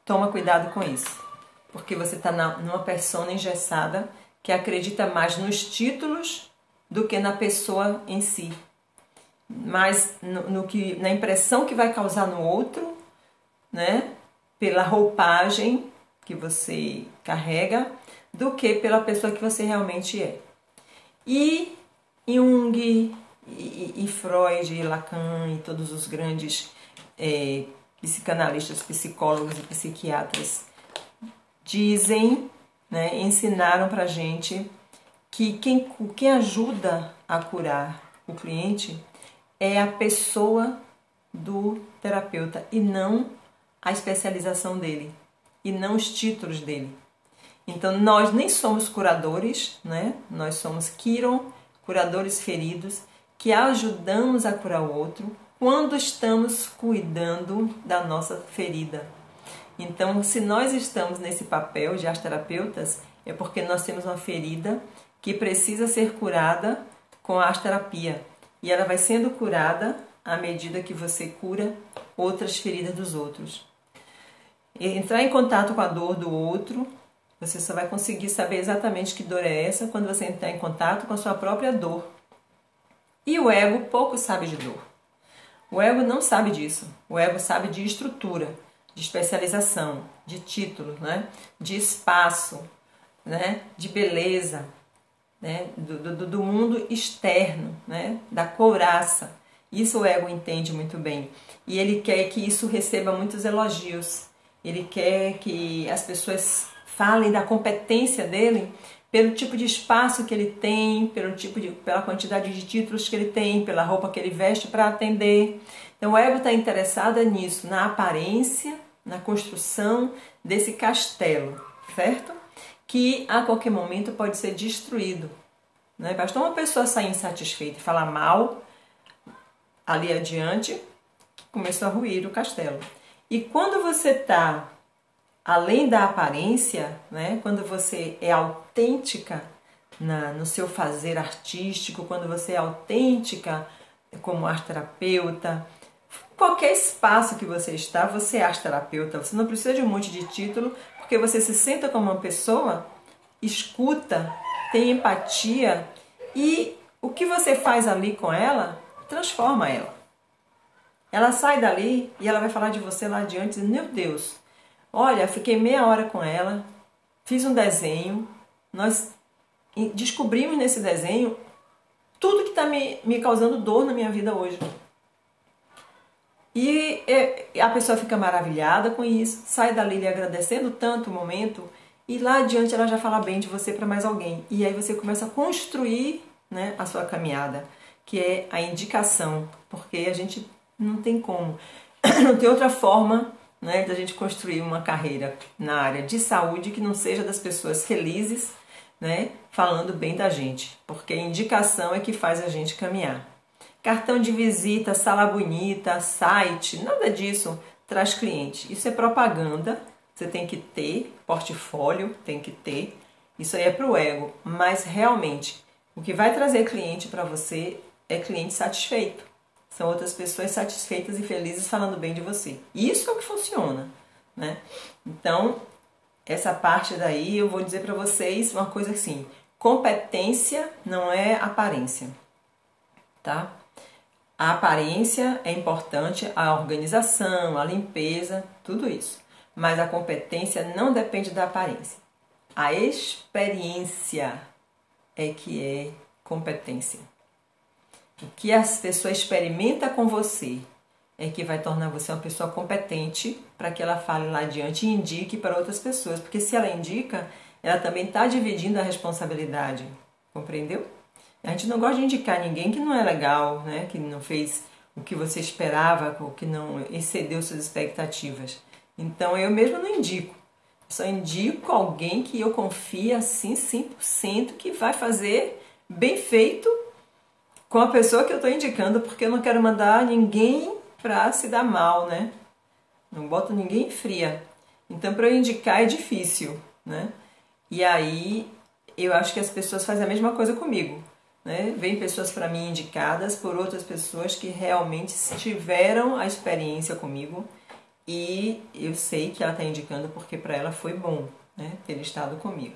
toma cuidado com isso, porque você está numa persona engessada que acredita mais nos títulos do que na pessoa em si, mas na impressão que vai causar no outro, né, pela roupagem que você carrega, do que pela pessoa que você realmente é. E Jung e Freud e Lacan e todos os grandes psicanalistas, psicólogos e psiquiatras dizem, né, ensinaram pra gente que quem ajuda a curar o cliente é a pessoa do terapeuta e não a especialização dele, e não os títulos dele. Então nós nem somos curadores, né? Nós somos curadores feridos, que ajudamos a curar o outro quando estamos cuidando da nossa ferida. Então, se nós estamos nesse papel de arte-terapeutas, é porque nós temos uma ferida que precisa ser curada com a arte-terapia. E ela vai sendo curada à medida que você cura outras feridas dos outros. E entrar em contato com a dor do outro, você só vai conseguir saber exatamente que dor é essa quando você entrar em contato com a sua própria dor. E o ego pouco sabe de dor. O ego não sabe disso. O ego sabe de estrutura, de especialização, de título, né? De espaço, né? De beleza, né? Do mundo externo, né? Da couraça. Isso o ego entende muito bem. E ele quer que isso receba muitos elogios. Ele quer que as pessoas falem da competência dele pelo tipo de espaço que ele tem, pela quantidade de títulos que ele tem, pela roupa que ele veste para atender. Então o ego está interessado nisso, na aparência, na construção desse castelo, certo? Que a qualquer momento pode ser destruído. Né? Basta uma pessoa sair insatisfeita e falar mal ali adiante, começou a ruir o castelo. E quando você está além da aparência, né? Quando você é autêntica no seu fazer artístico, quando você é autêntica como arte-terapeuta, qualquer espaço que você está, você é arte-terapeuta. Você não precisa de um monte de título, porque você se senta como uma pessoa, escuta tem empatia e o que você faz ali com ela transforma ela. Ela sai dali e ela vai falar de você lá adiante, dizendo, meu Deus, olha, fiquei meia hora com ela, fiz um desenho, nós descobrimos nesse desenho tudo que está me causando dor na minha vida hoje. E a pessoa fica maravilhada com isso, sai dali lhe agradecendo tanto o momento, e lá adiante ela já fala bem de você para mais alguém. E aí você começa a construir, né, a sua caminhada, que é a indicação, porque a gente não tem como, não tem outra forma, né, da gente construir uma carreira na área de saúde que não seja das pessoas felizes, né, falando bem da gente, porque a indicação é que faz a gente caminhar. Cartão de visita, sala bonita, site, nada disso traz cliente. Isso é propaganda, você tem que ter, portfólio tem que ter, isso aí é para o ego, mas realmente o que vai trazer cliente para você é cliente satisfeito. São outras pessoas satisfeitas e felizes falando bem de você. Isso é o que funciona, né? Então, essa parte daí eu vou dizer para vocês uma coisa assim, competência não é aparência, tá? A aparência é importante, a organização, a limpeza, tudo isso. Mas a competência não depende da aparência. A experiência é que é competência. O que as pessoas experimentam com você é que vai tornar você uma pessoa competente para que ela fale lá adiante e indique para outras pessoas. Porque se ela indica, ela também está dividindo a responsabilidade. Compreendeu? A gente não gosta de indicar ninguém que não é legal, né? Que não fez o que você esperava, ou que não excedeu suas expectativas. Então eu mesmo não indico. Só indico alguém que eu confie assim 100% que vai fazer bem feito com a pessoa que eu estou indicando, porque eu não quero mandar ninguém para se dar mal, né? Não boto ninguém fria. Então para eu indicar é difícil, né? E aí eu acho que as pessoas fazem a mesma coisa comigo. Né? Vem pessoas para mim indicadas por outras pessoas que realmente tiveram a experiência comigo e eu sei que ela está indicando porque para ela foi bom, né, ter estado comigo.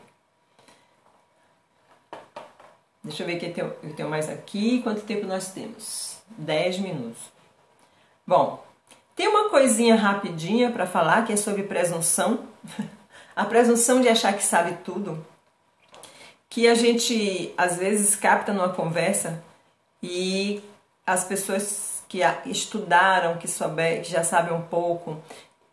Deixa eu ver o que eu tenho mais aqui. Quanto tempo nós temos? 10 minutos. Bom, tem uma coisinha rapidinha para falar que é sobre presunção. A presunção de achar que sabe tudo. Que a gente, às vezes, capta numa conversa e as pessoas que estudaram, que já sabem um pouco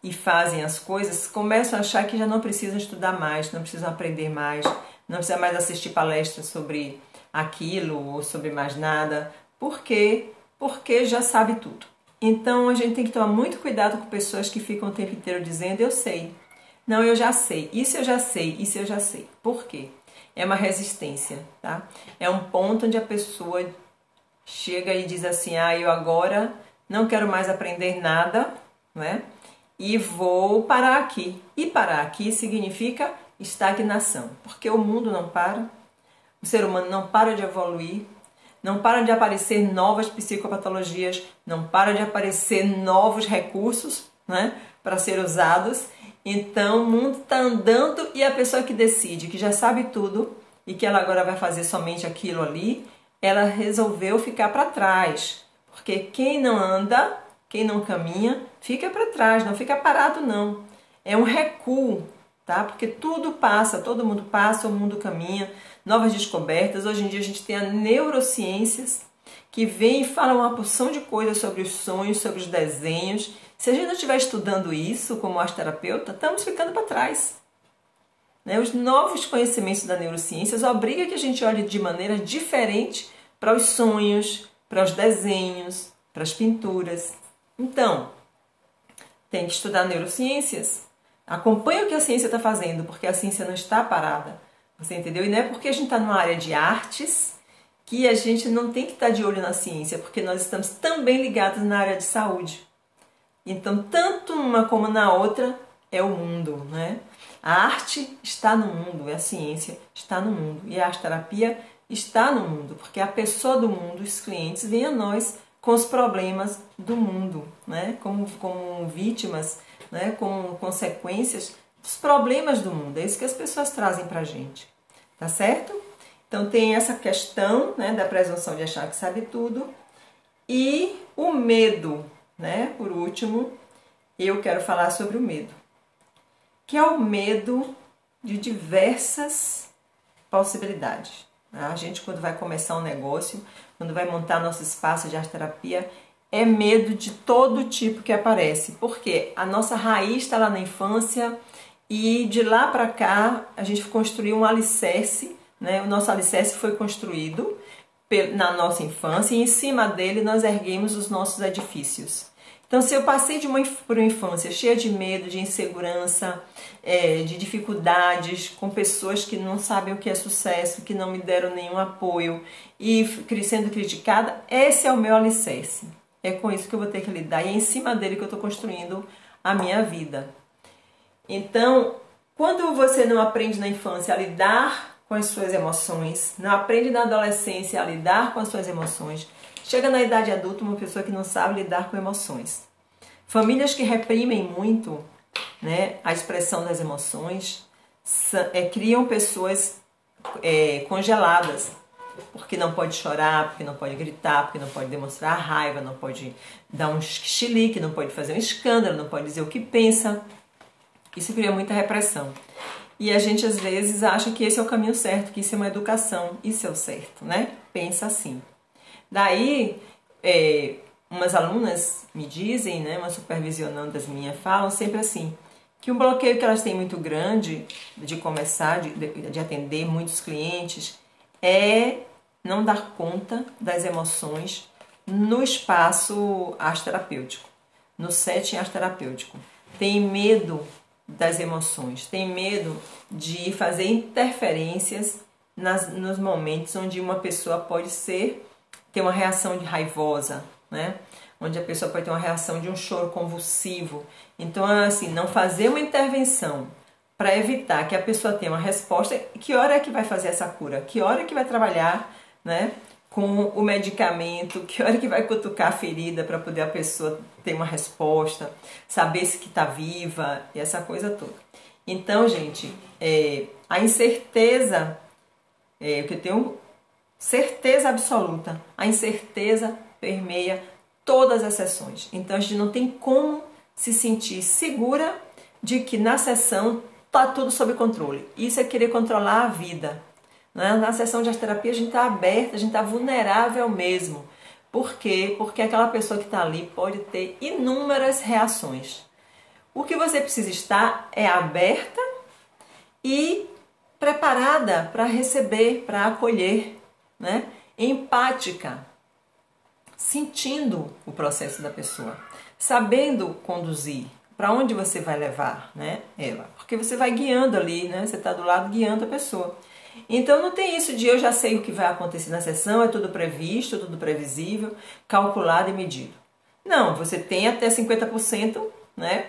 e fazem as coisas, começam a achar que já não precisam estudar mais, não precisam aprender mais, não precisam mais assistir palestras sobre aquilo ou sobre mais nada. Por quê? Porque já sabe tudo. Então, a gente tem que tomar muito cuidado com pessoas que ficam o tempo inteiro dizendo, eu sei. Não, eu já sei. Isso eu já sei. Isso eu já sei. Por quê? É uma resistência, tá? É um ponto onde a pessoa chega e diz assim, eu agora não quero mais aprender nada, né? E vou parar aqui. E parar aqui significa estagnação, porque o mundo não para, o ser humano não para de evoluir, não para de aparecer novas psicopatologias, não para de aparecer novos recursos, né, para ser usados. Então, o mundo está andando e a pessoa que decide, que já sabe tudo e que ela agora vai fazer somente aquilo ali, ela resolveu ficar para trás. Porque quem não anda, quem não caminha, fica para trás, não fica parado não. É um recuo, tá? Porque tudo passa, todo mundo passa, o mundo caminha, novas descobertas. Hoje em dia a gente tem as neurociências que vem e fala uma porção de coisas sobre os sonhos, sobre os desenhos. Se a gente não estiver estudando isso como arte-terapeuta, estamos ficando para trás. Né? Os novos conhecimentos da neurociências obrigam que a gente olhe de maneira diferente para os sonhos, para os desenhos, para as pinturas. Então, tem que estudar neurociências. Acompanhe o que a ciência está fazendo, porque a ciência não está parada. Você entendeu? E não é porque a gente está numa área de artes que a gente não tem que estar de olho na ciência, porque nós estamos também ligados na área de saúde. Então, tanto uma como na outra é o mundo, né? A arte está no mundo, a ciência está no mundo. E a arte-terapia está no mundo, porque a pessoa do mundo, os clientes, vêm a nós com os problemas do mundo, né? Como vítimas, né? Com consequências dos problemas do mundo. É isso que as pessoas trazem pra gente, tá certo? Então tem essa questão, né, da presunção de achar que sabe tudo e o medo, né? Por último, eu quero falar sobre o medo, que é o medo de diversas possibilidades. A gente, quando vai começar um negócio, quando vai montar nosso espaço de arte terapia, é medo de todo tipo que aparece, porque a nossa raiz está lá na infância e de lá para cá a gente construiu um alicerce, né? O nosso alicerce foi construído na nossa infância e em cima dele nós erguemos os nossos edifícios. Então, se eu passei por uma infância cheia de medo, de insegurança, de dificuldades, com pessoas que não sabem o que é sucesso, que não me deram nenhum apoio e sendo criticada, esse é o meu alicerce. É com isso que eu vou ter que lidar e é em cima dele que eu estou construindo a minha vida. Então, quando você não aprende na infância a lidar com as suas emoções, não aprende na adolescência a lidar com as suas emoções, chega na idade adulta uma pessoa que não sabe lidar com emoções. Famílias que reprimem muito, né, a expressão das emoções criam pessoas congeladas, porque não pode chorar, porque não pode gritar, porque não pode demonstrar raiva, não pode dar um chilique, não pode fazer um escândalo, não pode dizer o que pensa. Isso cria muita repressão. E a gente às vezes acha que esse é o caminho certo, que isso é uma educação, isso é o certo, né? Pensa assim. Daí, umas alunas me dizem, né, umas supervisionandas minhas falam sempre assim, que um bloqueio que elas têm muito grande de começar, de atender muitos clientes, é não dar conta das emoções no espaço arte terapêutico, no setting arte terapêutico. Tem medo das emoções, tem medo de fazer interferências nos momentos onde uma pessoa pode ter uma reação de raivosa, né? Onde a pessoa pode ter uma reação de um choro convulsivo. Então, assim, não fazer uma intervenção para evitar que a pessoa tenha uma resposta. Que hora é que vai fazer essa cura? Que hora é que vai trabalhar, né, com o medicamento? Que hora é que vai cutucar a ferida para poder a pessoa ter uma resposta, saber se que está viva e essa coisa toda. Então, gente, a incerteza, que eu tenho certeza absoluta, a incerteza permeia todas as sessões. Então a gente não tem como se sentir segura de que na sessão está tudo sob controle. Isso é querer controlar a vida. Né? Na sessão de arte terapia a gente está aberta, a gente está vulnerável mesmo. Por quê? Porque aquela pessoa que está ali pode ter inúmeras reações. O que você precisa estar é aberta e preparada para receber, para acolher, né? Empática, sentindo o processo da pessoa, sabendo conduzir, para onde você vai levar, né, ela, porque você vai guiando ali, né, você está do lado guiando a pessoa. Então não tem isso de eu já sei o que vai acontecer na sessão, é tudo previsto, tudo previsível, calculado e medido. Não, você tem até 50%, né,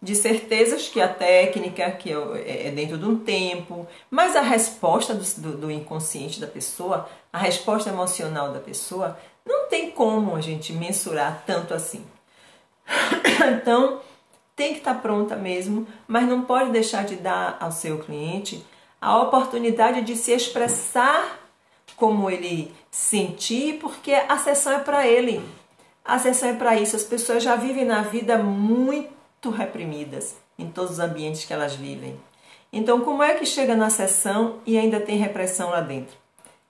de certezas que a técnica que é dentro de um tempo, mas a resposta do inconsciente da pessoa, a resposta emocional da pessoa, não tem como a gente mensurar tanto assim. Então, tem que estar pronta mesmo, mas não pode deixar de dar ao seu cliente a oportunidade de se expressar como ele sentir, porque a sessão é para ele. A sessão é para isso. As pessoas já vivem na vida muito reprimidas em todos os ambientes que elas vivem. Então, como é que chega na sessão e ainda tem repressão lá dentro?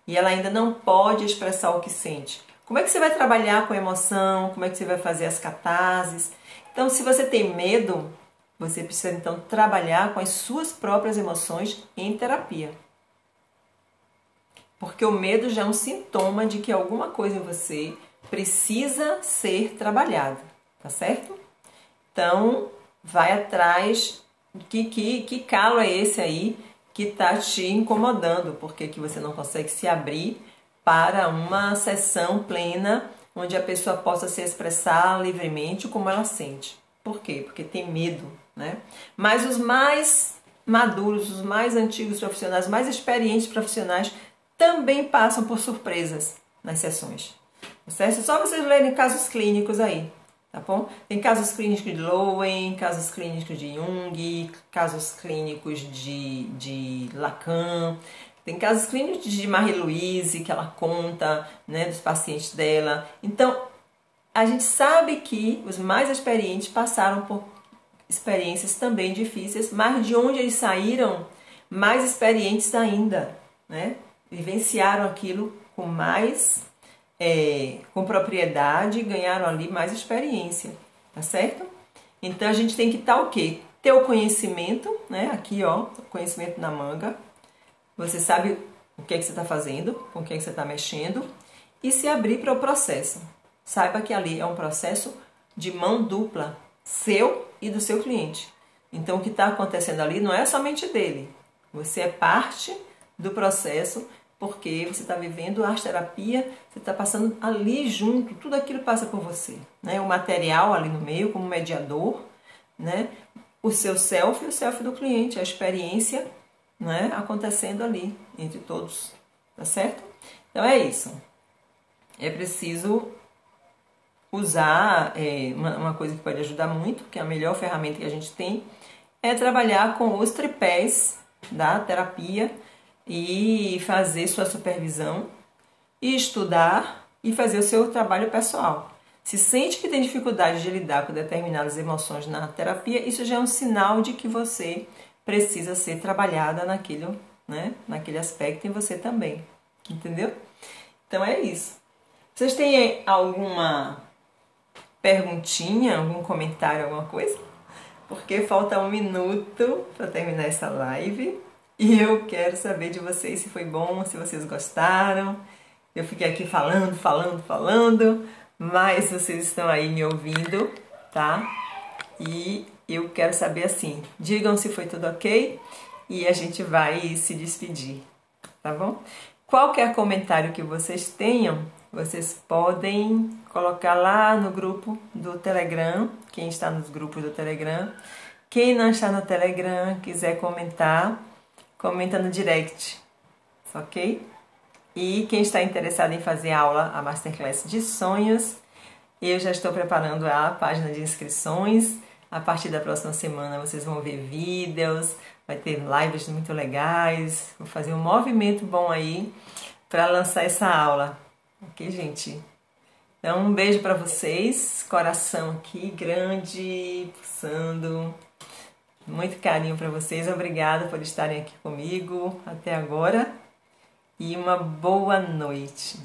E ela ainda não pode expressar o que sente. Como é que você vai trabalhar com emoção? Como é que você vai fazer as catarses? Então, se você tem medo, você precisa então trabalhar com as suas próprias emoções em terapia. Porque o medo já é um sintoma de que alguma coisa em você precisa ser trabalhada, tá certo? Então, vai atrás, que calo é esse aí que está te incomodando, porque que você não consegue se abrir para uma sessão plena, onde a pessoa possa se expressar livremente como ela sente. Por quê? Porque tem medo, né? Mas os mais maduros, os mais antigos profissionais, os mais experientes profissionais, também passam por surpresas nas sessões. Certo? Só vocês lerem casos clínicos aí. Tá bom? Tem casos clínicos de Lowen, casos clínicos de Jung, casos clínicos de Lacan, Tem casos clínicos de Marie-Louise, que ela conta, né, dos pacientes dela. Então, a gente sabe que os mais experientes passaram por experiências também difíceis, mas de onde eles saíram mais experientes ainda, né? Vivenciaram aquilo com mais, com propriedade, ganharam ali mais experiência, tá certo? Então a gente tem que estar o quê? Ter o conhecimento, né? Aqui, ó, conhecimento na manga. Você sabe o que é que você está fazendo, com o que é que você está mexendo e se abrir para o processo. Saiba que ali é um processo de mão dupla, seu e do seu cliente. Então, o que está acontecendo ali não é somente dele. Você é parte do processo porque você está vivendo a arte-terapia, você está passando ali junto, tudo aquilo passa por você. Né? O material ali no meio como mediador, né? O seu self e o self do cliente, a experiência, né, acontecendo ali entre todos, tá certo? Então é isso. É preciso usar uma coisa que pode ajudar muito, que é a melhor ferramenta que a gente tem, é trabalhar com os tripés da terapia e fazer sua supervisão e estudar e fazer o seu trabalho pessoal. Se sente que tem dificuldade de lidar com determinadas emoções na terapia, isso já é um sinal de que você precisa ser trabalhada naquele, né, naquele aspecto em você também, entendeu? Então é isso. Vocês têm alguma perguntinha, algum comentário, alguma coisa? Porque falta 1 minuto para terminar essa live e eu quero saber de vocês se foi bom, se vocês gostaram. Eu fiquei aqui falando, mas vocês estão aí me ouvindo, tá? E eu quero saber assim, digam se foi tudo ok e a gente vai se despedir, tá bom? Qualquer comentário que vocês tenham, vocês podem colocar lá no grupo do Telegram, quem está nos grupos do Telegram. Quem não está no Telegram, quiser comentar, comenta no direct, ok? E quem está interessado em fazer aula, a Masterclass de Sonhos, eu já estou preparando a página de inscrições. A partir da próxima semana vocês vão ver vídeos, vai ter lives muito legais, vou fazer um movimento bom aí para lançar essa aula, ok, gente? Então, um beijo para vocês, coração aqui grande, pulsando, muito carinho para vocês, obrigada por estarem aqui comigo até agora e uma boa noite.